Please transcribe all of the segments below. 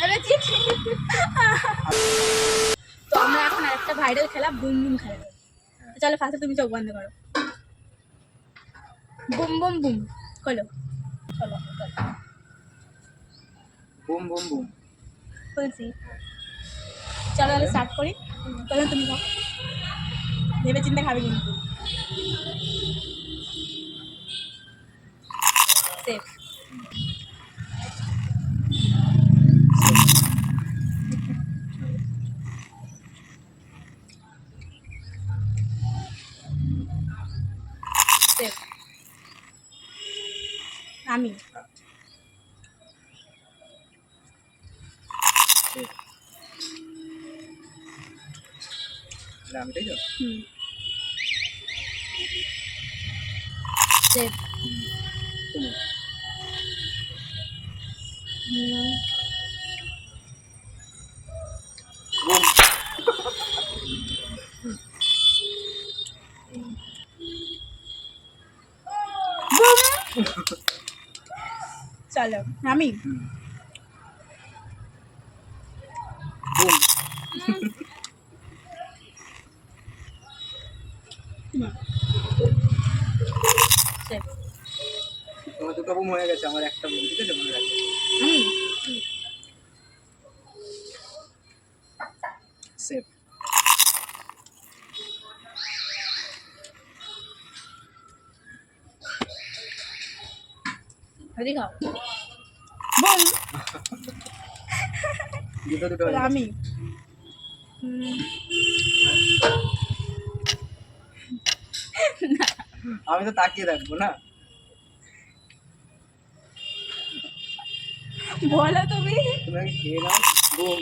আরে ঠিক। তো আমরা এখন আরেকটা ভাইরাল খেলা বুম বুম খেলা করি। চলো ফার্স্টে তুমি চোখ বন্ধ করো। বুম বুম বুম খোলো। চলো বুম বুম বুম। খুলছি। চলো তাহলে স্টার্ট করি। চলো তুমি খাও, ভেবে চিন্তে খাবে কিন্তু। সেফ। সেফ। আমি আমি তাই তো। সেফ। তুমি বুম। চলো আমি বুম। সেফ। তোমার দুটো বুম হয়ে গেছে, আমার একটা বুম। ঠিক আছে, মনে রাখবে। সেফ। হরি খাও। বুম। দুটো দুটো হয়ে গেছে। আমি আমি তো তাকিয়ে রাখবো না। বলো তুমি। তুমি আগে খেয়ে নাও। বুম।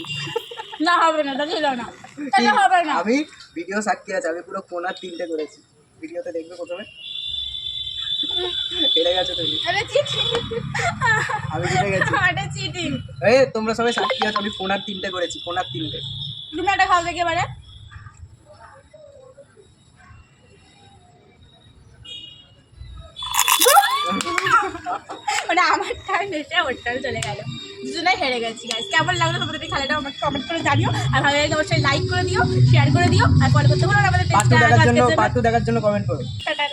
না হবে না, তা ছিল না, তাহলে হবে না। আমি ভিডিও সাক্ষী আছে, আমি পুরো কোনার 3টে করেছি। ভিডিওতে দেখবে প্রথমে। হেরে গেছো তুমি। আরে চিটিং। আমি জিতে গেছি। এটা চিটিং। এই তোমরা সবাই সাক্ষী আছো, আমি কোনার 3টে করেছি, কোনার 3টে। তুমি একটা খাও দেখি এবারে। মানে আমার টাইম এসে ওর টাইম চলে গেল, দুজনেই হেরে গেছি গাইস। কেমন লাগলো তোমাদের এই খেলাটা আমাকে কমেন্ট করে জানিও, আর ভালো লাগলে অবশ্যই লাইক করে দিও, শেয়ার করে দিও, আর ফলো করতে ভুলো না আমাদের পার্ট 2 দেখার জন্য কমেন্ট করো। টাটা।